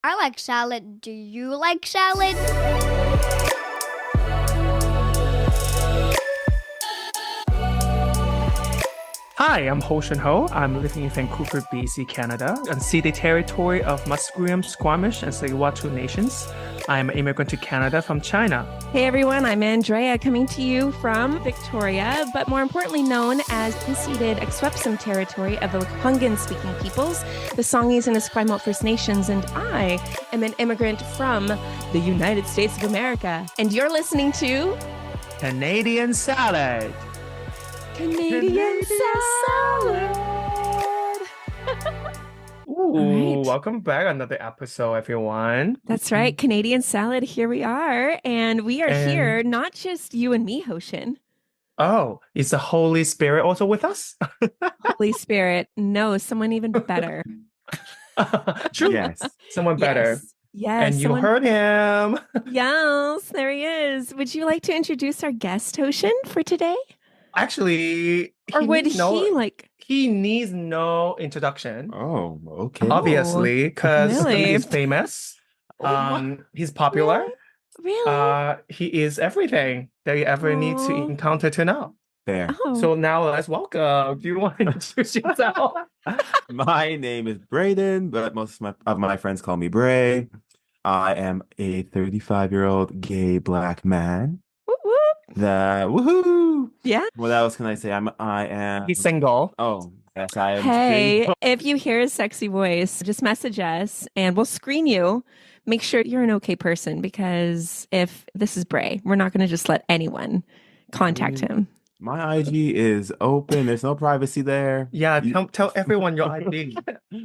I like salad. Do you like salad? Hi, I'm Ho Shun Ho. I'm living in Vancouver, BC, Canada, unceded territory of Musqueam, Squamish, and Tsleil-Waututh nations. I'm an immigrant to Canada from China. Hey everyone, I'm Andrea coming to you from Victoria, but more importantly known as unceded Akwesasne territory of the Lekwungen-speaking peoples, the Songhees and Esquimalt First Nations, and I am an immigrant from the United States of America. And you're listening to Canadian Salad. Canadian Salad. Ooh, right. Welcome back. Another episode, everyone. That's right, Canadian Salad. Here we are, and we are here, not just you and me, Hoshin. Oh, is the Holy Spirit also with us? Holy Spirit. No, someone even better. True. Yes. Someone better. Yes. And you heard him. Yes, there he is. Would you like to introduce our guest, Hoshin, for today? Actually, Or would he needs no introduction. Oh, okay. Obviously, because Really? he's famous. He's popular. Really? He is everything that you ever need to encounter to know. Fair. Oh. So now let's welcome. Do you want to introduce yourself? My name is Braden, but most of my friends call me Bray. I am a 35-year-old gay black man. Whoop, whoop. Woohoo! Yeah. What else can I say? I am. He's single. Oh, yes, I am. Hey, single. if you hear his sexy voice, just message us and we'll screen you. Make sure you're an okay person, because if this is Bray, we're not going to just let anyone contact him. My IG is open. There's no privacy there. Yeah, tell everyone your ID.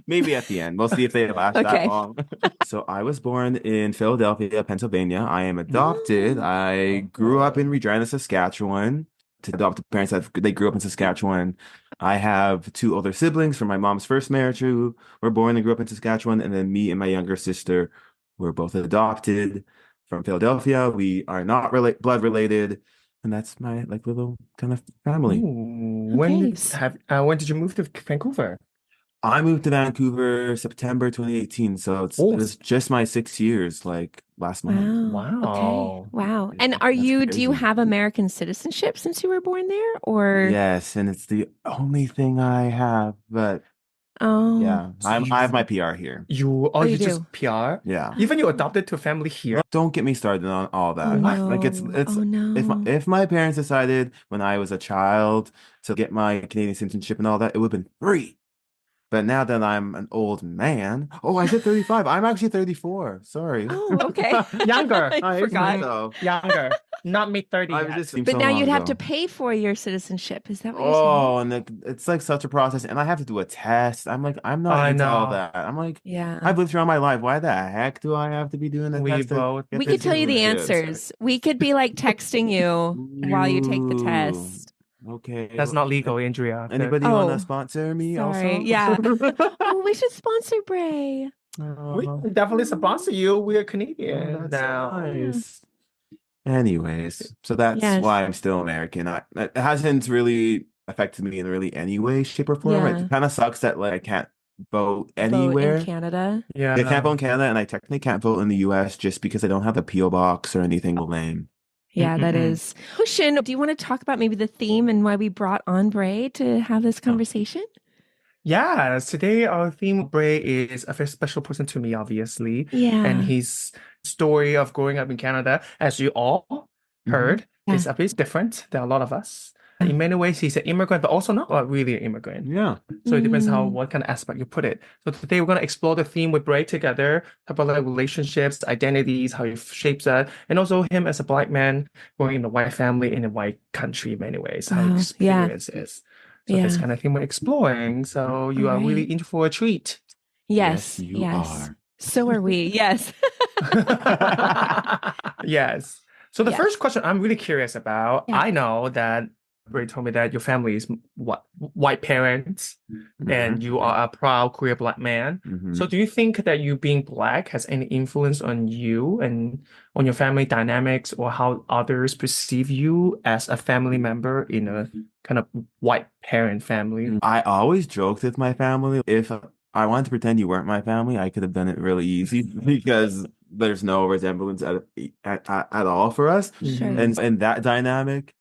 Maybe at the end. We'll see if they last Okay. that long. So I was born in Philadelphia, Pennsylvania. I am adopted. I grew up in Regina, Saskatchewan. To adoptive parents, they grew up in Saskatchewan. I have two older siblings from my mom's first marriage who were born and grew up in Saskatchewan. And then me and my younger sister were both adopted from Philadelphia. We are not blood related. And that's my little kind of family. Ooh, Okay. when did you move to Vancouver? I moved to Vancouver September 2018, so it was just my 6 years, last month. Wow. Okay. Wow. Yeah, And do you crazy. have American citizenship since you were born there, or? Yes, and it's the only thing I have, but Oh. yeah, So I have my PR here. You you just do? PR? Yeah. Even you adopted to a family here? Don't get me started on all that. Oh, no. It's Oh, no. if my parents decided when I was a child to get my Canadian citizenship and all that, it would have been free. But now that I'm an old man, I said 35. I'm actually 34. Sorry. Oh, okay. Younger. I forgot. So, Younger. Not mid-30 I yet. just But now you'd have to pay for your citizenship. Is that what you're saying? And it's like such a process, and I have to do a test. I'm not I into all know. that. I'm like, Yeah. I've lived through all my life. Why the heck do I have to be doing a We test? both- get We this could tell you the citizenship? answers. We could be like texting you while you take the Ooh, test. Okay. That's not legal, Andrea. Anybody Oh, want to sponsor me Sorry. also? Yeah. Oh, we should sponsor Bray. We can definitely sponsor you. We're Canadian That's now. nice. Anyways, so that's Yes. why I'm still American. It hasn't really affected me in really any way, shape, or form. Yeah. It kind of sucks that I can't vote Vote in anywhere. Canada. Yeah. I can't vote in Canada, and I technically can't vote in the US just because I don't have a PO box or anything lame. Yeah, that Mm-mm. is. Hushin, do you want to talk about maybe the theme and why we brought on Bray to have this conversation? Yeah, today our theme, Bray, is a very special person to me, obviously. Yeah. And his story of growing up in Canada, as you all heard, is a bit different than a lot of us. In many ways, he's an immigrant, but also not really an immigrant. Yeah. So it depends what kind of aspect you put it. So today we're going to explore the theme with Bray together, talk about relationships, identities, how he shapes that, and also him as a black man growing in a white family in a white country in many ways, how Wow. his Yeah. experience is. So that's kind of thing we're exploring. So you are really in for a treat. Yes. you are. So are we. Yes. Yes. So the Yeah. first question I'm really curious about, Yeah. I know that Bray told me that your family is white parents and you are a proud queer black man. Mhm. So do you think that you being black has any influence on you and on your family dynamics or how others perceive you as a family member in a kind of white parent family? I always joked with my family if I wanted to pretend you weren't my family, I could have done it really easy because there's no resemblance at all for us. Sure. And that dynamic,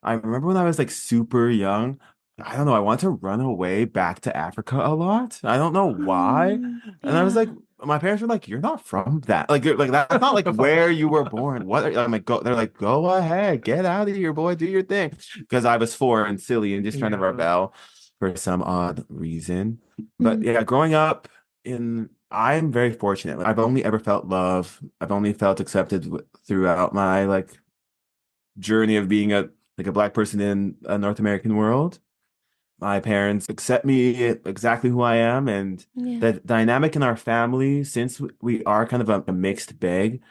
I remember when I was like super young, I don't know, I want to run away back to Africa a lot. I don't know why. And I was like, my parents were like, "You're not from that. Like, you're like that's not like where you were born." I'm like, go. They're like, "Go ahead, get out of here, boy, do your thing." Because I was 4 and silly and just trying to rebel for some odd reason. But yeah, growing up I'm very fortunate. I've only ever felt love. I've only felt accepted throughout my like journey of being a Black person in a North American world. My parents accept me exactly who I am, and the dynamic in our family, since we are kind of a mixed bag,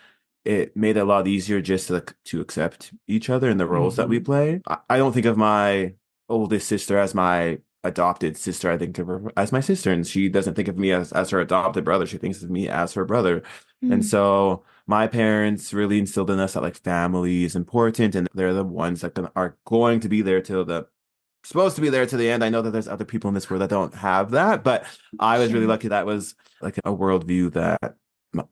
it made it a lot easier just to accept each other and the roles that we play. I don't think of my oldest sister as my adopted sister. I think of her as my sister, and she doesn't think of me as her adopted brother. She thinks of me as her brother. And so my parents really instilled in us that like family is important, and they're the ones that are going to be there till the supposed to be there to the end. I know that there's other people in this world that don't have that, but I was really lucky. That was like a worldview that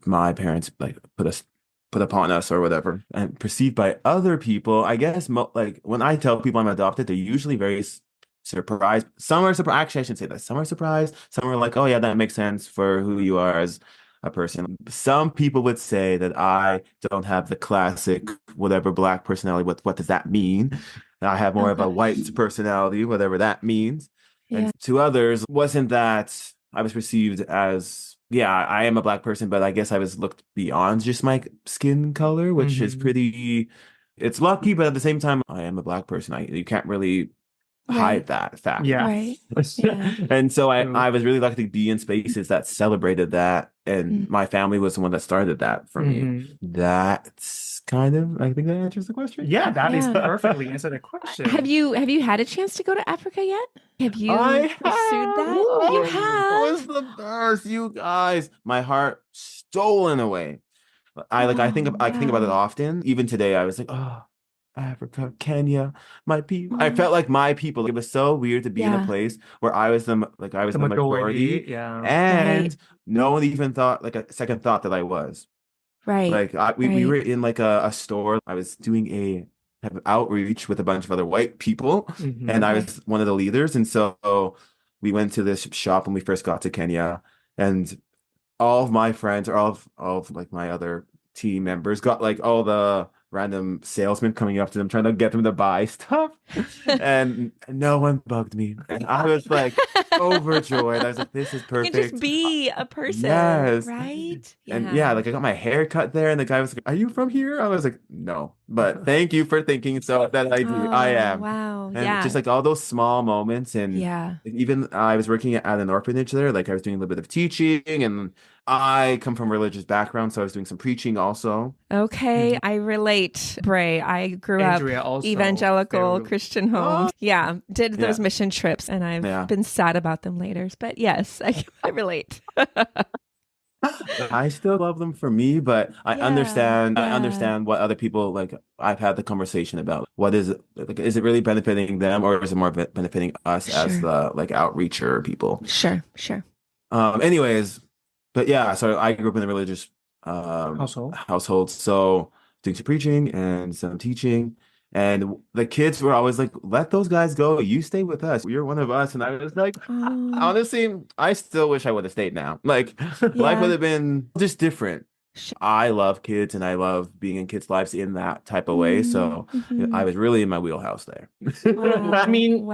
my parents like put upon us or whatever, and perceived by other people. I guess like when I tell people I'm adopted, they're usually very surprised. Some are surprised. Actually, I shouldn't say that. Some are surprised. Some are like, "Oh yeah, that makes sense for who you are as a person." Some people would say that I don't have the classic whatever Black personality. What does that mean? I have more of a white personality, whatever that means. And to others, wasn't that I was perceived as, I am a Black person, but I guess I was looked beyond just my skin color, which is it's lucky, but at the same time, I am a Black person. You can't really hide that fact. Yeah. Right. And so I was really lucky to be in spaces that celebrated that. And my family was the one that started that for me. That's kind of, I think that answers the question. Yeah, that is perfectly answered the question. Have you had a chance to go to Africa yet? Have you pursued that? You have. It was the best, you guys. My heart stolen away. I think about it often. Even today, I was like, oh, Africa, Kenya, my people. I felt like my people. It was so weird to be in a place where I was the majority. Yeah. And no one even thought like a second thought that I was. Right. Like we were in like a store. I was doing a outreach with a bunch of other white people, and I was one of the leaders. And so we went to this shop when we first got to Kenya, and all of my friends, or all of like my other team members, got like all the random salesmen coming up to them trying to get them to buy stuff, and no one bugged me, and I was like overjoyed. I was like, this is perfect. You can just be a person, right? And like I got my hair cut there, and the guy was like, are you from here? I was like, no, but thank you for thinking so that I do. I am. Wow. And just like all those small moments, and even I was working at an orphanage there. Like I was doing a little bit of teaching, and I come from a religious background, so I was doing some preaching also. Okay, I relate, Bray. I grew up evangelical Christian home. Did those mission trips, and I've been sad about them later. But yes, I relate. I still love them for me, but I understand. I understand what other people like. I've had the conversation about what is it like? Is it really benefiting them, or is it more benefiting us as the like outreacher people? Sure. Anyways, but so I grew up in a religious household, so doing some preaching and some teaching. And the kids were always like, let those guys go. You stay with us. You're one of us. And I was like, honestly, I still wish I would have stayed now. Like, life would have been just different. I love kids, and I love being in kids' lives in that type of way. So I was really in my wheelhouse there. I mean,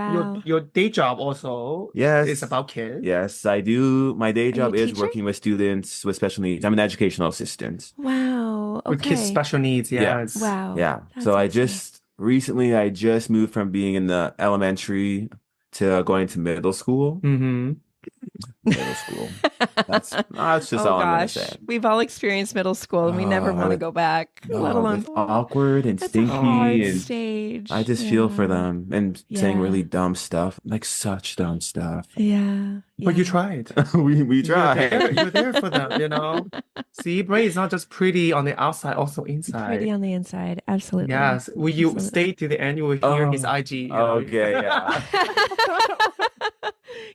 your day job also is about kids. Yes, I do. My day job is working with students with special needs. I'm an educational assistant. Wow. Okay. With kids' special needs, yes. Wow. Yeah. That's so awesome. Recently, I just moved from being in the elementary to going to middle school. Middle school. That's just all I'm going to say. We've all experienced middle school, and we never want to go back, let alone awkward and stinky. And stage. I just feel for them and saying really dumb stuff, like such dumb stuff. But you tried. we tried. You're there for them, you know. See, Bray is not just pretty on the outside, also inside. Pretty on the inside, absolutely. Yes. Will you stay to the end? You will hear his IG. Okay, yeah.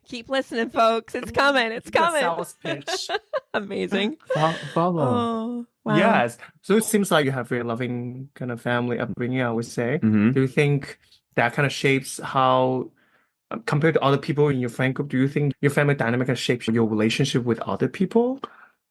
Keep listening, folks. It's coming. It's The coming. sales pitch. Amazing. Follow. Oh, wow. Yes. So it seems like you have a very loving kind of family upbringing, I would say. Mhm. Do you think that kind of shapes how, compared to other people in your friend group, do you think your family dynamic has shaped your relationship with other people?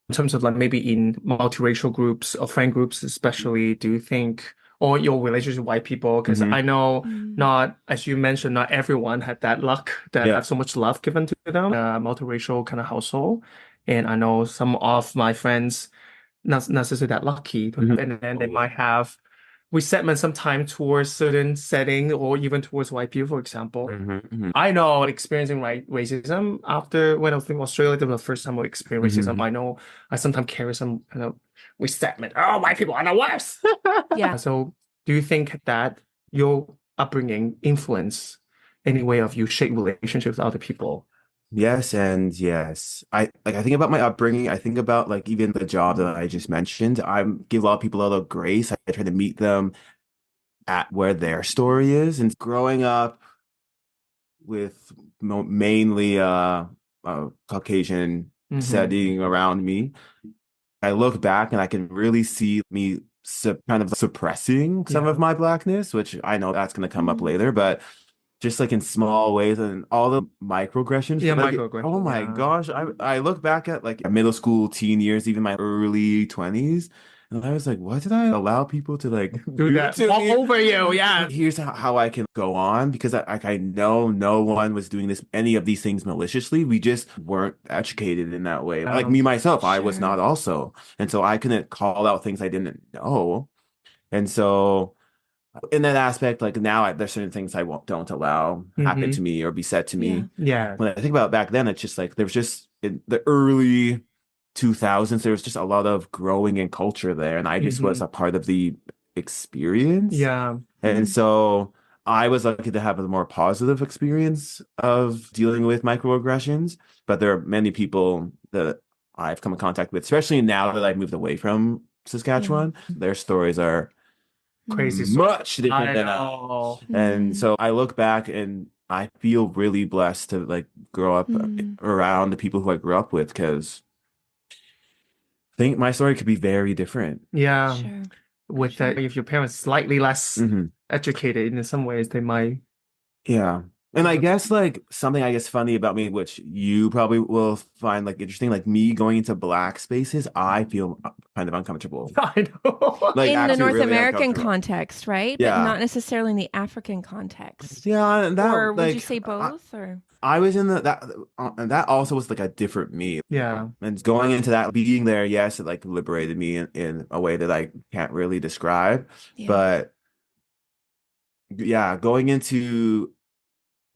In terms of like maybe in multiracial groups or friend groups, especially, do you think, or your relationship with white people? Because Mhm. I know Mm. not, as you mentioned, not everyone had that luck that Yeah. have so much love given to them, multiracial kind of household. And I know some of my friends not necessarily that lucky to have, Mhm. and then they might have resentment sometime towards certain setting or even towards white people, for example. Mhm. Mhm. I know experiencing racism after when I was in Australia, that was the first time I experienced racism. Mhm. I know I sometimes carry some kind of resentment. Oh, white people are the worst. Yeah. So do you think that your upbringing influence any way of you shape relationships with other people? Yes and yes. I think about my upbringing. I think about like even the job that I just mentioned. I give a lot of people a lot of grace. I try to meet them at where their story is. And growing up with mainly Caucasian setting around me, I look back and I can really see me kind of suppressing some of my blackness, which I know that's going to come up later, but just like in small ways and all the microaggressions. Yeah, Like, microaggressions, oh my yeah. gosh, I look back at like middle school, teen years, even my early 20s, and I was like, what did I allow people to like Do that. to Walk me? over you, yeah. Here's how I can go on because I know no one was doing any of these things maliciously. We just weren't educated in that way. Like me myself, I was Sure. not also, and so I couldn't call out things I didn't know, and so in that aspect, like now there's certain things don't allow happen to me or be said to me. Yeah. When I think about it back then, it's just like there was just in the early 2000s, there was just a lot of growing in culture there, and I just was a part of the experience. Yeah. And so I was lucky to have a more positive experience of dealing with microaggressions, but there are many people that I've come in contact with, especially now that I've moved away from Saskatchewan. Their stories are Crazy. much different I than know. and so I look back and I feel really blessed to like grow up around the people who I grew up with because I think my story could be very different. Yeah. Sure. With that, if your parents slightly less Mhm. educated, in some ways, they might. Yeah. And I guess like something I guess funny about me, which you probably will find like interesting, like me going into black spaces, I feel kind of uncomfortable. I know. Like In the actually North really American uncomfortable. context, right? Yeah. But not necessarily in the African context. Yeah, and that Or would you like say both? Or I was in and that also was like a different me. Yeah. And going into that, being there, yes, it like liberated me in a way that I can't really describe. Yeah. But yeah, going into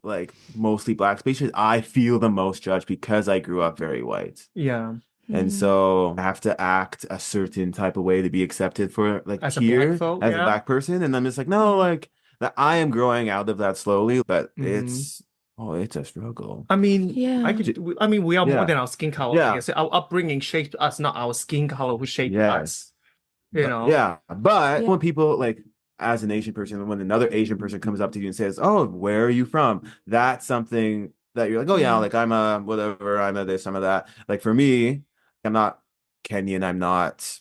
like mostly black spaces, I feel the most judged because I grew up very white. Yeah. And so I have to act a certain type of way to be accepted for like As a here black folk, as a yeah. black person. And I'm just like, no, like that I am growing out of that slowly, but it's a struggle. I mean, Yeah. we are more Yeah. than our skin color. Yeah. I guess our upbringing shaped us, not our skin color who shaped us. You But- know? Yeah. But Yeah. when people like as an Asian person, when another Asian person comes up to you and says, "Oh, where are you from?" That's something that you're like, "Oh yeah, like I'm a whatever, I'm a this, I'm a that." Like for me, I'm not Kenyan, I'm not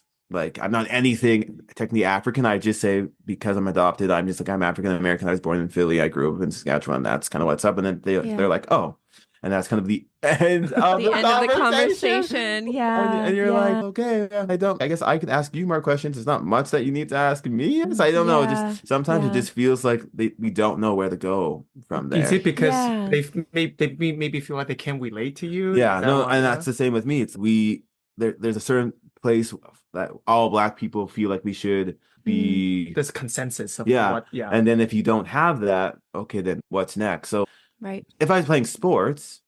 anything technically African. I just say because I'm adopted, I'm just like I'm African American. I was born in Philly. I grew up in Saskatchewan. That's kind of what's up. And then they're like, "Oh." And that's kind of the end of the end of the conversation. Yeah. And you're like, okay, I guess I can ask you more questions. It's not much that you need to ask me. I don't know. Just sometimes it just feels like we don't know where to go from there. Is it because Yeah. they maybe feel like they can't relate to you? Yeah, Is that no, why? and that's the same with me. It's there's a certain place that all black people feel like we should be. There's consensus of Yeah. what, yeah. And then if you don't have that, okay, then what's next? So Right. if I was playing sports,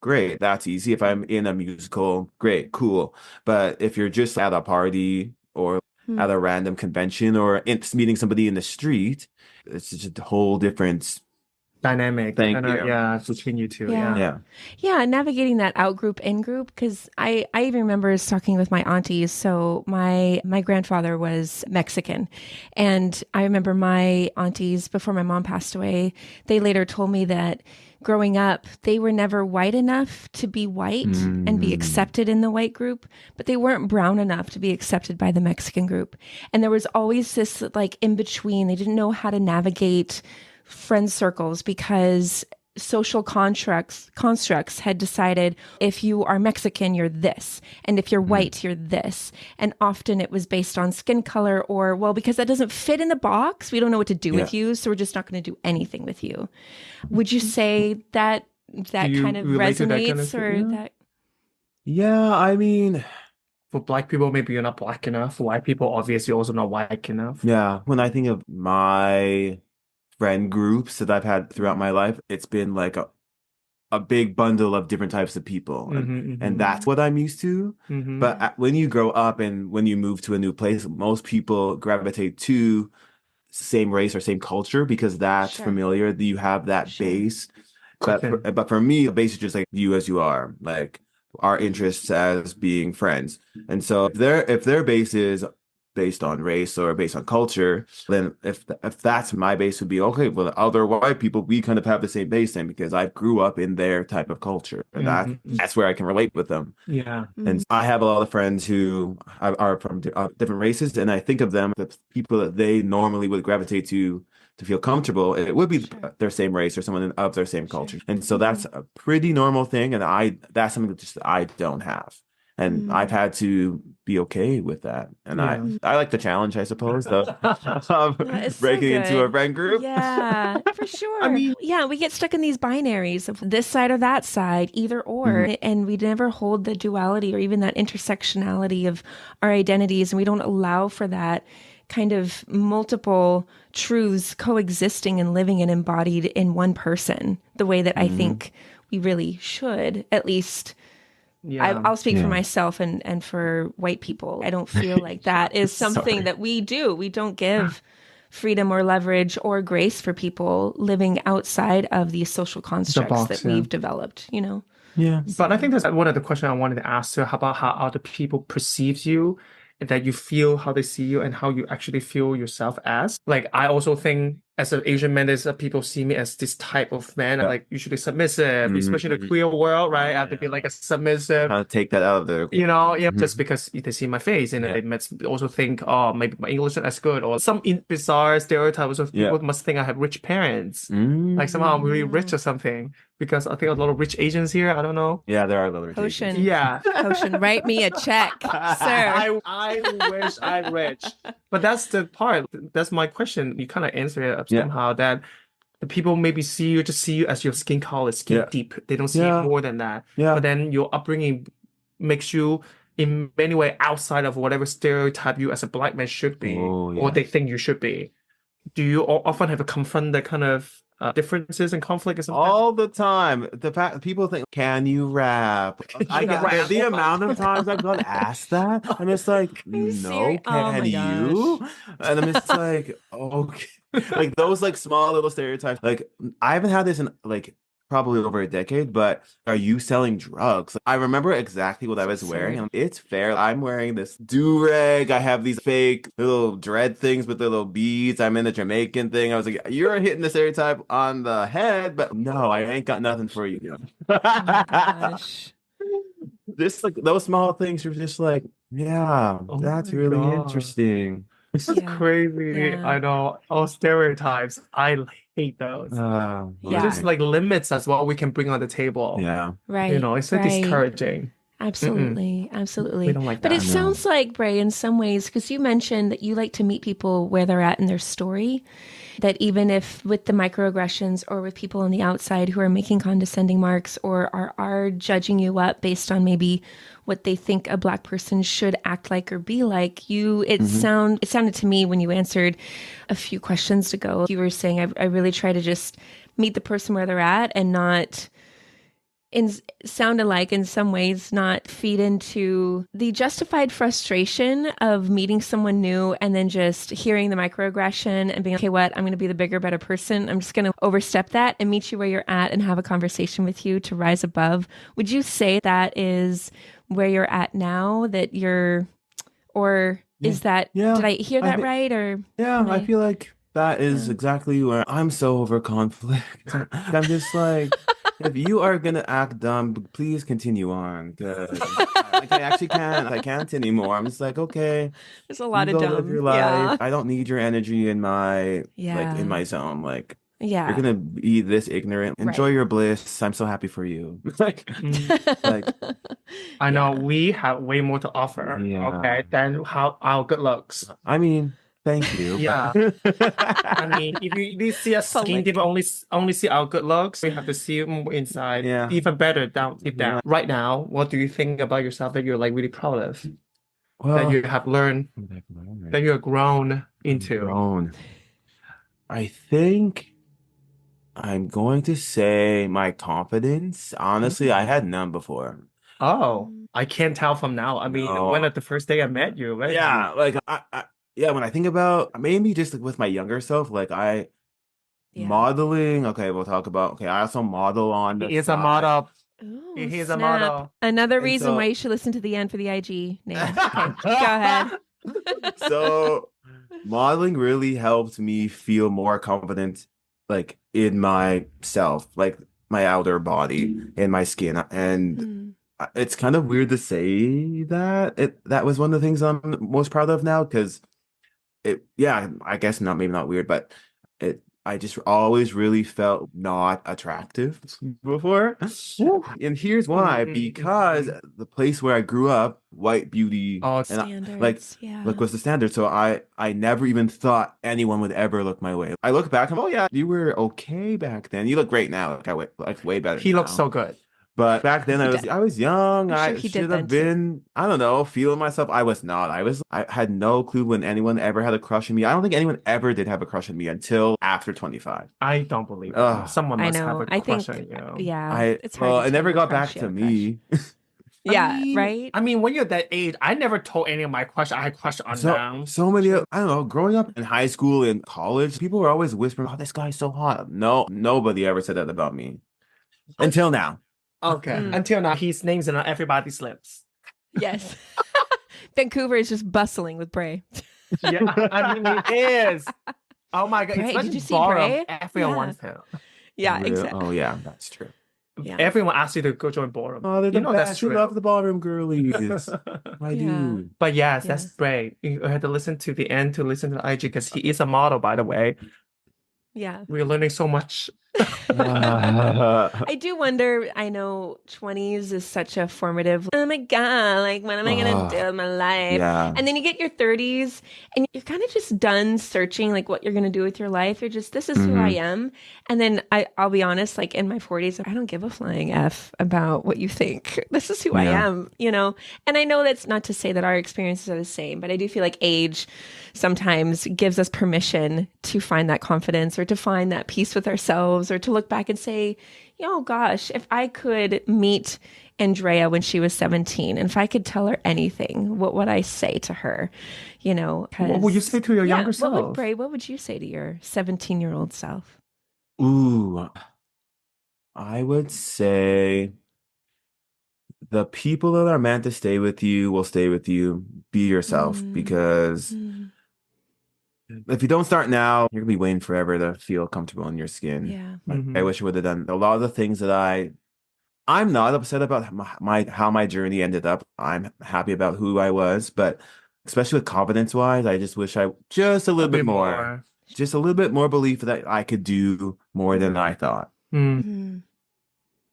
great, that's easy. If I'm in a musical, great, cool. But if you're just at a party or at a random convention or meeting somebody in the street, it's just a whole different dynamic. Thank kinda, you. Yeah, between you two. Yeah. Yeah. Yeah, navigating that out group, in group, because I even remember talking with my aunties. So my grandfather was Mexican, and I remember my aunties before my mom passed away. They later told me that growing up, they were never white enough to be white and be accepted in the white group, but they weren't brown enough to be accepted by the Mexican group. And there was always this like in between. They didn't know how to navigate friend circles because social constructs had decided if you are Mexican, you're this. And if you're white, you're this. And often it was based on skin color or, well, because that doesn't fit in the box, we don't know what to do with you. So we're just not going to do anything with you. Would you say that kind of resonates that? Yeah, I mean, For Black people, maybe you're not Black enough. For white people, obviously, you're also not white enough. yeah, when I think of my friend groups that I've had throughout my life, it's been like a big bundle of different types of people. And that's what I'm used to. But when you grow up and when you move to a new place, most people gravitate to same race or same culture because that's familiar. You have that base. But for me, the base is just like you as you are, like our interests as being friends. And so if their base is based on race or based on culture, then if that's my base, would be okay. Well, other white people, we kind of have the same base then because I grew up in their type of culture, and that's where I can relate with them. Yeah. And I have a lot of friends who are from different races, and I think of them, the people that they normally would gravitate to feel comfortable, it would be their same race or someone of their same culture. And so that's a pretty normal thing, and that's something that just I don't have. And I've had to be okay with that. And I like the challenge, I suppose, of breaking into a friend group. Yeah, for sure. I mean, we get stuck in these binaries of this side or that side, either or. And we never hold the duality or even that intersectionality of our identities. And we don't allow for that kind of multiple truths coexisting and living and embodied in one person, the way that I think we really should, at least. Yeah. I'll speak for myself and for white people. I don't feel like that is something that we do. We don't give freedom or leverage or grace for people living outside of these social constructs that we've developed, you know? Yeah. But I think that's one of the questions I wanted to ask. So how about how other people perceive you, and that you feel how they see you and how you actually feel yourself as? Like, I also think as an Asian man, there's people see me as this type of man, like usually submissive, especially in the queer world, right? I have to be like a submissive. I'll take that out of there. You know, just because they see my face, and they must also think, oh, maybe my English isn't as good, or some bizarre stereotypes of people must think I have rich parents, like somehow I'm really rich or something. Because I think a lot of rich Asians here. I don't know. Yeah, there are a lot of rich Ocean. Asians. Yeah. Ocean, write me a check, sir. I wish I'm rich. But that's the part. That's my question. You kind of answer it somehow, that the people maybe see you as your skin color, skin deep. They don't see you more than that. Yeah. But then your upbringing makes you in many ways outside of whatever stereotype you as a Black man should be, or they think you should be. Do you often have to confront that kind of differences and conflict or something? All the time. People think, can you rap? I get the amount of times I've gone asked that, and it's like, no, can you? And I'm just like, okay. Like those like small little stereotypes. Like I haven't had this in like probably over a decade, but are you selling drugs? I remember exactly what I was wearing. It's fair. I'm wearing this do-rag. I have these fake little dread things with the little beads. I'm in the Jamaican thing. I was like, you're hitting the stereotype on the head, but no, I ain't got nothing for you. Oh my gosh. Just like those small things, you're just like, that's really interesting. This is crazy. I know. All stereotypes. I hate those. It just like limits us what we can bring on the table. Yeah. Right. You know, it's so discouraging. Absolutely. Absolutely. We don't like that. But it sounds like, Bray, in some ways, because you mentioned that you like to meet people where they're at in their story, that even if with the microaggressions or with people on the outside who are making condescending marks or are judging you up based on maybe what they think a Black person should act like or be like, it sounded to me when you answered a few questions ago, you were saying, I really try to just meet the person where they're at and not sounded like in some ways not feed into the justified frustration of meeting someone new and then just hearing the microaggression and being, okay, what? I'm going to be the bigger, better person. I'm just going to overstep that and meet you where you're at and have a conversation with you to rise above. Would you say that is where you're at now, that you're, or is that, did I hear that right? Or I feel like that is exactly where I'm so over conflict. I'm just like, if you are gonna act dumb, please continue on. 'Cause I actually can't. I can't anymore. I'm just like, okay, There's a you lot of go live dumb. your life. Yeah. I don't need your energy in my Yeah. in my zone. Like, you're Yeah. gonna be this ignorant. Enjoy Right. your bliss. I'm so happy for you. Like, like, I know Yeah. we have way more to offer, yeah. okay, than how our good looks. I mean, thank you. Yeah. I mean, if you see a skin deep, only see our good looks, we have to see more inside, Yeah. even better deep down. Right now, what do you think about yourself that you're like really proud of, that Well, you have learned, that you're grown into? grown. I think I'm going to say my confidence. Honestly, I had none before. Oh, I can't tell from now. I mean, No. when at the first day I met you, right? Yeah, like yeah, when I think about maybe just like with my younger self, like Yeah. modeling. Okay, we'll talk about. Okay, I also model on the He is a side. model. Ooh, He is a snap. model. Another And reason so- why you should listen to the end for the IG name. Okay, go ahead. So modeling really helped me feel more confident, like in myself, like my outer body, in my skin, and Mm. it's kind of weird to say that. That was one of the things I'm most proud of now because yeah, I guess maybe not weird, but I just always really felt not attractive before. And here's why, because the place where I grew up, white beauty, Oh, and Standards. Yeah. was the standard. So I never even thought anyone would ever look my way. I look back and oh yeah, you were okay back then. You look great now. Like way better he looks now. so good. But back then I was young. I'm sure I he did should then, have too. been, I don't know, feeling myself. I was not. I had no clue when anyone ever had a crush on me. I don't think anyone ever did have a crush on me until after 25. I don't believe it. Ugh. Someone I must know. have a I crush think, on you. yeah, it's hard Well, to it tell never you got crush, back you to have a crush. me. Yeah, mean, right? I mean, when you're that age, I never told any of my crush I had crush on them. So many, I don't know, growing up in high school and college, people were always whispering, "Oh, this guy's so hot." No, nobody ever said that about me until now. Okay. Mm. Until now, his name's on everybody's lips. Yes. Vancouver is just bustling with Bray. Yeah, I mean, it is. Oh my God. Bray, It's did such you a see ballroom. Bray? Everyone Yeah. wants him. Yeah, Really? exactly. Oh yeah, that's true. Yeah. Everyone asks you to go join ballroom. Oh, they're You the know best. that's You true. love the ballroom girlies. I Yeah. do. But yes, that's Yes. Bray. You had to listen to the end to listen to the IG because he is a model, by the way. Yeah. We're learning so much. I do wonder, I know 20s is such a formative, oh my God, like, what am I going to do with my life? Yeah. And then you get your 30s and you're kind of just done searching, like, what you're going to do with your life. You're just, this is who I am. And then I'll be honest, like, in my 40s, I don't give a flying F about what you think. This is who I Yeah. am, you know? And I know that's not to say that our experiences are the same, but I do feel like age sometimes gives us permission to find that confidence or to find that peace with ourselves or to look back and say, oh gosh, if I could meet Andrea when she was 17 and if I could tell her anything, what would I say to her? You know, What would you say to your younger self? Bray, what would you say to your 17-year-old self? Ooh, I would say the people that are meant to stay with you will stay with you. Be yourself because if you don't start now, you're gonna be waiting forever to feel comfortable in your skin. Yeah. I wish I would have done a lot of the things that I'm not upset about how my journey ended up. I'm happy about who I was, but especially with confidence wise, I just wish I just a little bit more. Just a little bit more belief that I could do more than I thought.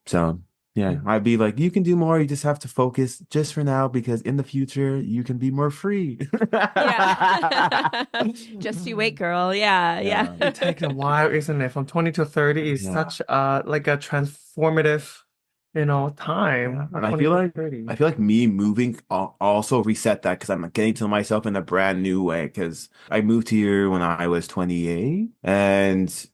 So yeah, I'd be like, you can do more. You just have to focus just for now because in the future you can be more free. Yeah. Just you wait, girl. Yeah. It takes a while, isn't it? From 20 to 30 is such like a transformative, time. And I 20 feel to like 30. me moving also reset that because I'm getting to know myself in a brand new way. Because I moved here when I was 28, and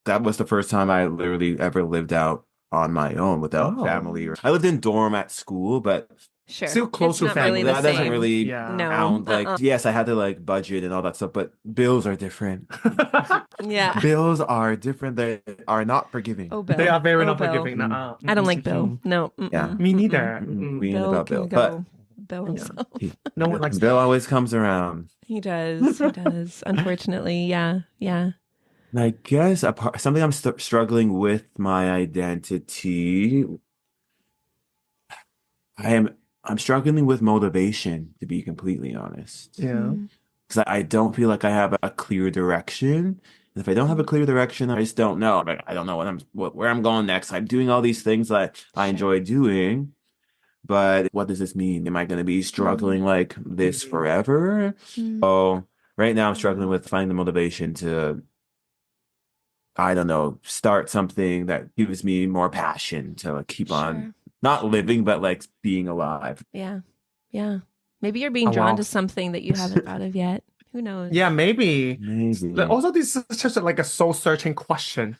that was the first time I literally ever lived out on my own without family. I lived in dorm at school, but Sure. Still close It's to not family. really the that doesn't same. really No. count. Like, yes, I had to like budget and all that stuff, but bills are different. Yeah. Bills are different. They are not forgiving. Oh, Bill. They are very not Bill. forgiving. Nuh-uh. I don't like Bill. No. Yeah. Me neither. We ain't Bill about can Bill, go. Bill himself. No one likes Bill always comes around. He does. He does. Unfortunately. Yeah. Yeah. And I guess something I'm struggling with my identity. I am I'm struggling with motivation, to be completely honest. Yeah. Mm, Because I don't feel like I have a clear direction. And if I don't have a clear direction, I just don't know. Like, I don't know where I'm going next. I'm doing all these things that I sure. enjoy doing, but what does this mean? Am I going to be struggling like this forever? Mm, So right now I'm struggling with finding the motivation to, I don't know, start something that gives me more passion to like, keep on sure. not living, but like being alive. Yeah. Yeah. Maybe you're being Oh, drawn wow. to something that you haven't thought of yet. Who knows? Yeah, maybe. Maybe. Also, this is just like a soul-searching question.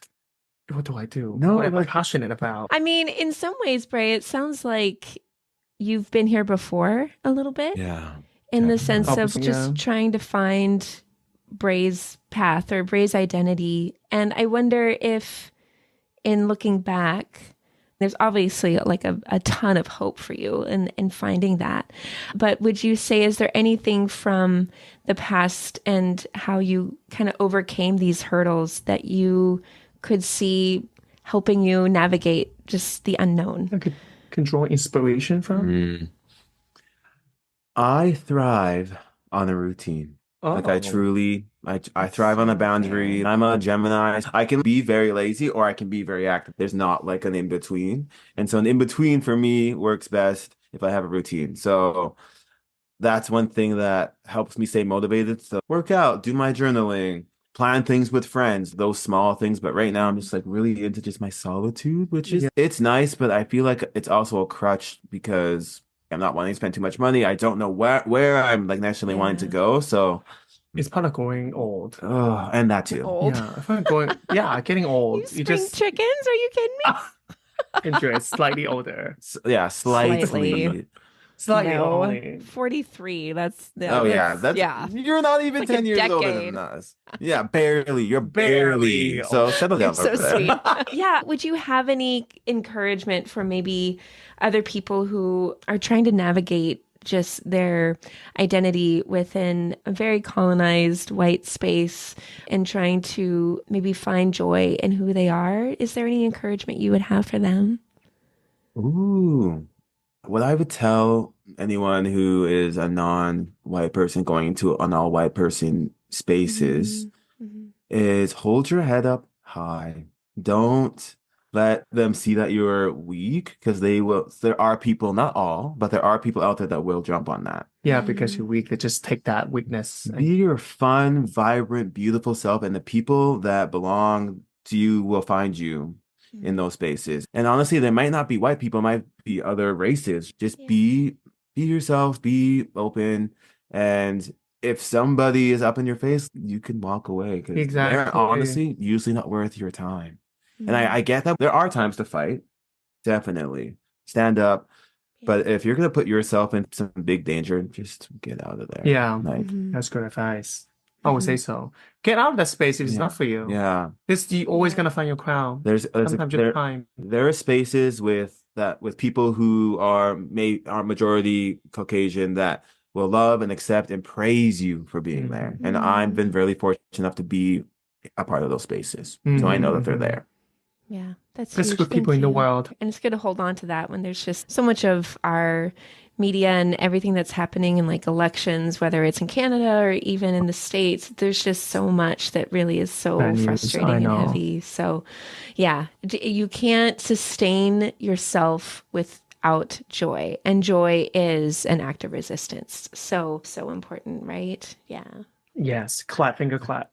What do I do? No, What am I like- passionate about? I mean, in some ways, Bray, it sounds like you've been here before a little bit Yeah. in the definitely. sense of Yeah. just trying to find Bray's path or Bray's identity. And I wonder if, in looking back, there's obviously like a ton of hope for you in finding that. But would you say, is there anything from the past and how you kind of overcame these hurdles that you could see helping you navigate just the unknown? I can draw inspiration from. Mm. I thrive on a routine. Like I Oh. truly, I That's thrive on a so boundary. fair. I'm a Gemini. I can be very lazy or I can be very active. There's not like an in between. And so an in between for me works best if I have a routine. So that's one thing that helps me stay motivated. So work out, do my journaling, plan things with friends, those small things. But right now I'm just like really into just my solitude, which is, Yeah. it's nice, but I feel like it's also a crutch because I'm not wanting to spend too much money. I don't know where I'm like necessarily wanting to Yeah. go. So, It's part of growing old. oh, and that too. Old. Yeah, if I'm going, getting You old. spring chickens? Are you kidding me? enjoy it slightly older. Yeah, Slightly. slightly. Slightly No. only. 43. That's Oh yeah, that's yeah. you're not even It's like 10 a years older decade. than us. Yeah, barely. You're barely. Barely. So settle down So over there. sweet. Yeah. Would you have any encouragement for maybe other people who are trying to navigate just their identity within a very colonized white space and trying to maybe find joy in who they are? Is there any encouragement you would have for them? Ooh. What I would tell anyone who is a non-white person going into an all-white person spaces Mhm. is hold your head up high. Don't let them see that you're weak because they will. There are people, not all, but there are people out there that will jump on that. Yeah, because you're weak, they just take that weakness. Be your fun, vibrant, beautiful self, and the people that belong to you will find you in those spaces. And honestly, they might not be white people, it might be other races. Just Yeah. be yourself, be open, and if somebody is up in your face, you can walk away because they're Exactly. honestly usually not worth your time. And I get that there are times to fight, definitely stand up. But if you're gonna put yourself in some big danger, just get out of there. Yeah. Like, That's good advice. I would say so. Get out of that space if it's Yeah. not for you. yeah. You always Yeah. gonna find your crown. There's Sometimes your there time. there are spaces with people who are majority Caucasian that will love and accept and praise you for being there. And I've been really fortunate enough to be a part of those spaces. So I know that they're there. Yeah, that's There's huge. good people Thank in the you. world. And it's good to hold on to that when there's just so much of our media and everything that's happening in like elections, whether it's in Canada or even in the States. There's just so much that really is so Bad news, I frustrating and know. heavy. So, yeah, you can't sustain yourself without joy. And joy is an act of resistance. So important, right? Yeah. Yes. Clap, finger clap.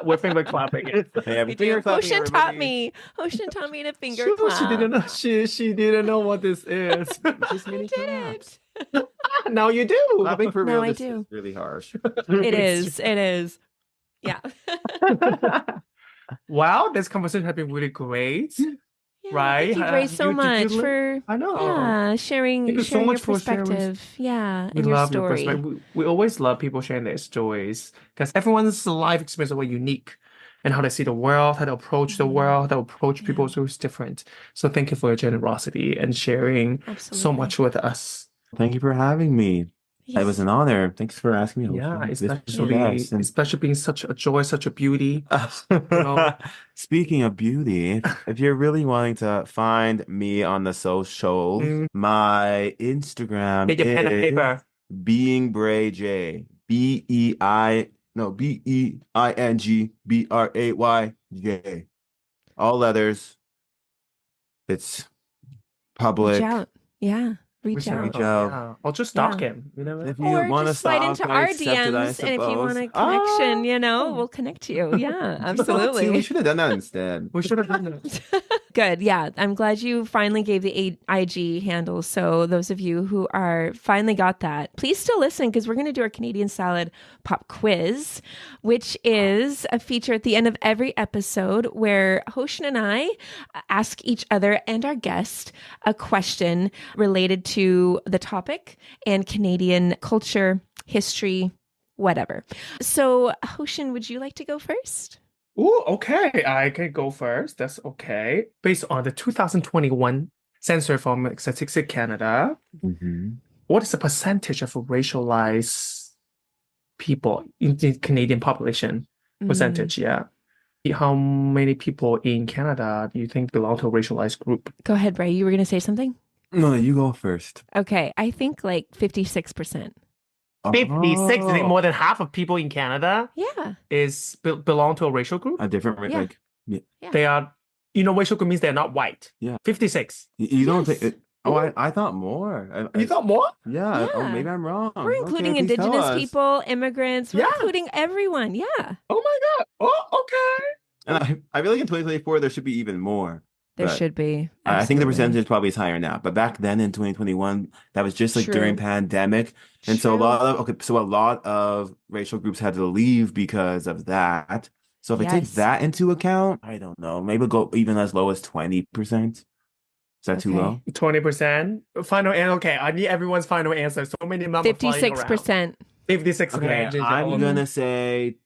We're finger clapping it. Hey, We finger do. clapping, Ocean taught everybody. me. Ocean taught me to finger She clap. didn't know. She didn't know what this is. Just mini claps. Did Now you do. Clapping for No, real I is do. really harsh. it is. It is. Yeah. Wow, this conversation has been really great. Yeah, Right? Thank you, Bray, so Did much you for I know. sharing Thank you so sharing your much for sharing. perspective. Yeah, We and your love your story. perspective. We always love people sharing their stories because everyone's life experience is unique and how they see the world, how they approach the world, how they approach people who's different. So thank you for your generosity and sharing so Absolutely. much with us. Thank you for having me. It was an honor. Thanks for asking me. Yeah, This was the especially best. And especially being such a joy, such a beauty. know. speaking of beauty, if you're really wanting to find me on the socials, Mm. my Instagram Get your pen and is paper. being Bray J. BEINGBRAYJ. All letters. It's Reach public. out. Yeah. Reach out. Reach out. Yeah. Or just stalk Yeah. him. You never If know. you Or want to just slide stalk, into I our accept it, I DMs, and if you want a suppose. connection, we'll connect you. Yeah, We absolutely. should have done that instead. We should have done it. Good. Yeah. I'm glad you finally gave the IG handle. So those of you who are finally got that, please still listen because we're going to do our Canadian salad pop quiz, which is a feature at the end of every episode where Hoshin and I ask each other and our guest a question related to the topic and Canadian culture, history, whatever. So Hoshin, would you like to go first? Ooh, okay. I can go first. That's okay. Based on the 2021 census from Statistics Canada, Mhm. what is the percentage of racialized people in the Canadian population? Percentage, yeah. How many people in Canada do you think belong to a racialized group? Go ahead, Bray. You were going to say something? No, you go first. Okay, I think like 56%. 56. I think Oh. more than half of people in Canada Yeah. belong to a racial group. A different, Yeah. like, Yeah. They are, racial group means they're not white. Yeah. 56. you don't Yes. think. Oh, I thought more. You thought more? Yeah. Oh, Yeah. maybe I'm wrong. We're including Okay, please tell Indigenous us. people, immigrants. We're Yeah. including everyone. Yeah. Oh my God. Oh, okay. And I feel like in 2024 there should be even more. There But should be. I think the Absolutely. percentage probably is higher now. But back then in 2021, that was just like True. during pandemic, and so a True. lot of racial groups had to leave because of that. So if I take Yes. that into account, I don't know, maybe go even as low as 20%. Is that too Okay. low? 20%. Final answer. Okay, I need everyone's final answer. So many numbers flying around. 56%. 56. Okay, Okay, I'm gonna say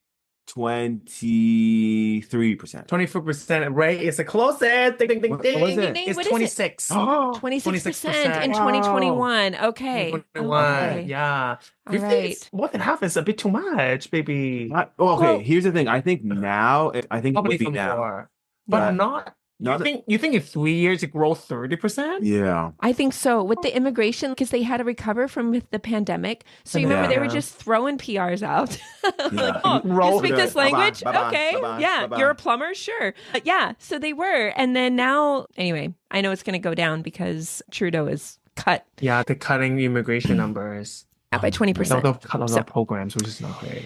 23%. 24%. Ray is the closest. Ding, ding, ding, What ding. was it? Ding, It's what is it? 26. 26% in Wow. 2021. Okay. 2021. Okay. Yeah. All 50 right. more than half is a bit too much, baby. Okay, Well- here's the thing. I think now, I think it Probably would be some now. more. But But not. not You think in 3 years it grows 30%? Yeah. I think so. With the immigration, because they had to recover from the pandemic. So you remember Yeah. they were just throwing PRs out. Like, Yeah. oh, you Roll speak with this it. Bye-bye, language? bye-bye, Okay. bye-bye, Yeah. bye-bye. You're a plumber? Sure. Yeah. So they were. And then now, anyway, I know it's going to go down because Trudeau is cut Yeah, they're cutting immigration numbers. by 20%. They'll cut a lot So- of programs, which is not great.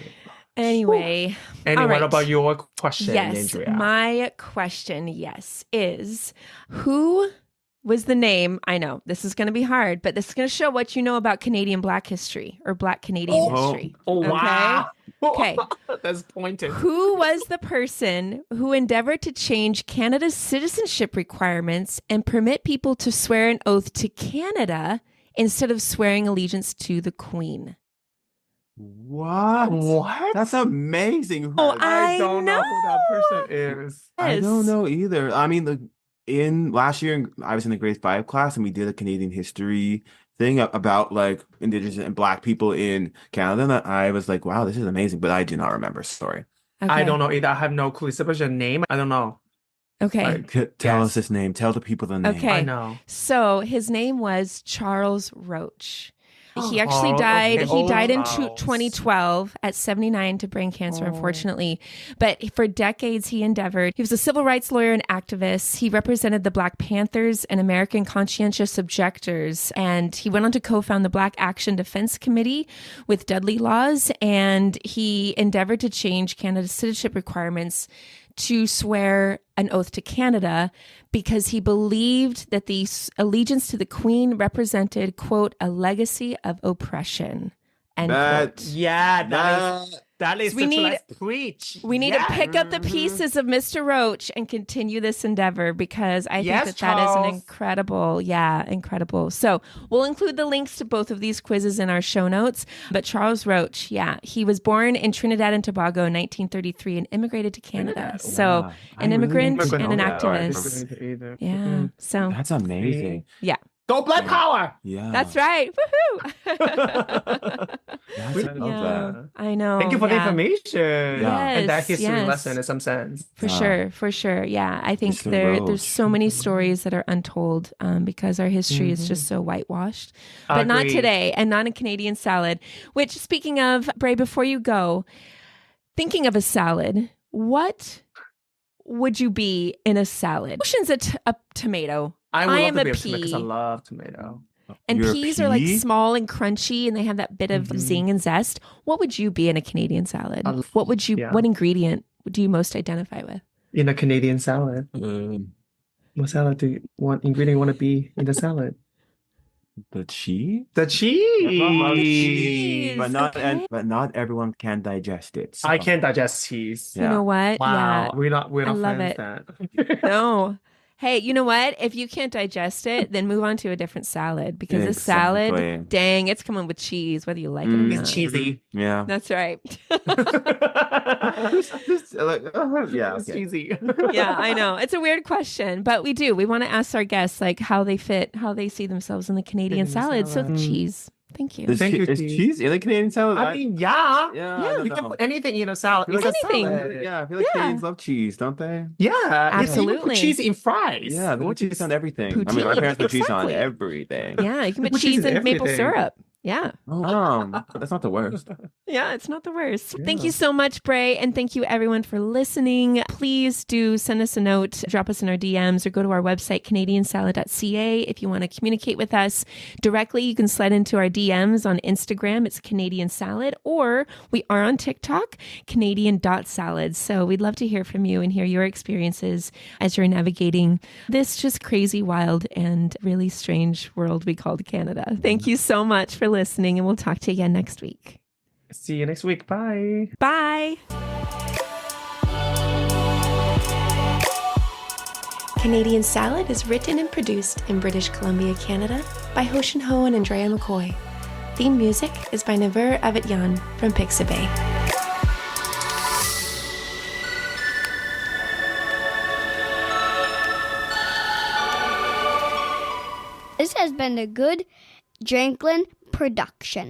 Anyway. Anyway, All what right. about your question, Yes. Andrea? My question, is who was the name? I know this is going to be hard, but this is going to show what you know about Canadian Black history or Black Canadian history. Oh, wow. Okay. That's pointed. Who was the person who endeavored to change Canada's citizenship requirements and permit people to swear an oath to Canada instead of swearing allegiance to the Queen? What? What? That's amazing. Oh, I I don't know who that person is. I Yes. don't know either. I mean, in last year, I was in the grade 5 class and we did a Canadian history thing about like Indigenous and Black people in Canada. And I was like, wow, this is amazing. But I do not remember a story. Okay. I don't know either. I have no clue. Suppose your name? I don't know. Okay. Tell Yes. us his name. Tell the people the name. Okay. I know. So his name was Charles Roach. He actually Oh, died. okay. He died in Charles. 2012 at 79 to brain cancer, Oh. unfortunately. But for decades, he endeavored. He was a civil rights lawyer and activist. He represented the Black Panthers and American conscientious objectors. And he went on to co-found the Black Action Defense Committee with Dudley Laws. And he endeavored to change Canada's citizenship requirements to swear an oath to Canada because he believed that the allegiance to the Queen represented, quote, a legacy of oppression, end That- quote. Yeah, that is So we such need- let's preach. We need Yeah. to pick up the pieces of Mr. Roach and continue this endeavor because I Yes, think that is an Charles. incredible. So we'll include the links to both of these quizzes in our show notes. But Charles Roach, he was born in Trinidad and Tobago in 1933 and immigrated to Canada. So Wow. I an really immigrant didn't and an know that. activist. Either. Yeah. So That's amazing. yeah. Go Black Power! Yeah. That's right. Woohoo! Yes, I love that. I know. Thank you for the yeah. information. Yeah. And that history Yes. lesson in some sense. For sure. Yeah, I think Mr. there's Roach. so many stories that are untold because our history is just so whitewashed. But not Agreed. today, and not in Canadian salad. Which, speaking of, Bray, before you go, thinking of a salad, what would you be in a salad? Ocean's a tomato. I would I love am to a be a tomato because I pea. love tomato. And You're a peas are like pea? small and crunchy, and they have that bit of zing and zest. What would you be in a Canadian salad? What would you? yeah. What ingredient do you most identify with? In a Canadian salad. What salad what ingredient you want to be in the salad? The cheese? The Everyone loves cheese. but not okay. but not everyone can digest it. I so- can't digest cheese. You know what? Wow. Yeah. We're I not love friends then. No. Hey, you know what? If you can't digest it, then move on to a different salad because this salad, Exactly. dang, it's coming with cheese, whether you like it or not. It's cheesy. Yeah. That's right. Yeah. It's Okay. cheesy. Yeah, I know. It's a weird question, but we do. We want to ask our guests like how they fit, how they see themselves in the Canadian salad. So salad. cheese. Thank you. Thank you, Is cheese. cheese in the Canadian salad? I mean, yeah. yeah, I don't You can know. put anything in a salad. I feel It's a anything. salad. Yeah, I feel like Yeah. Canadians love cheese, don't they? Yeah. You can Absolutely. put cheese in fries. Yeah, they put cheese on everything. I mean, my Poutine. parents put cheese on Exactly. everything. Yeah, you can put Put cheese cheese in and maple everything. syrup. Yeah. That's not the worst. Yeah, it's not the worst. Thank you so much, Bray. And thank you, everyone, for listening. Please do send us a note, drop us in our DMs, or go to our website, canadiansalad.ca. If you want to communicate with us directly, you can slide into our DMs on Instagram. It's Canadian Salad, or we are on TikTok, Canadian.salad. So we'd love to hear from you and hear your experiences as you're navigating this just crazy, wild, and really strange world we called Canada. Thank you so much for listening, and we'll talk to you again next week. See you next week. Bye. Bye. Canadian Salad is written and produced in British Columbia, Canada by Hoshin Ho and Andrea McCoy. Theme music is by Naver Avetyan from Pixabay. This has been a good Drinklin production.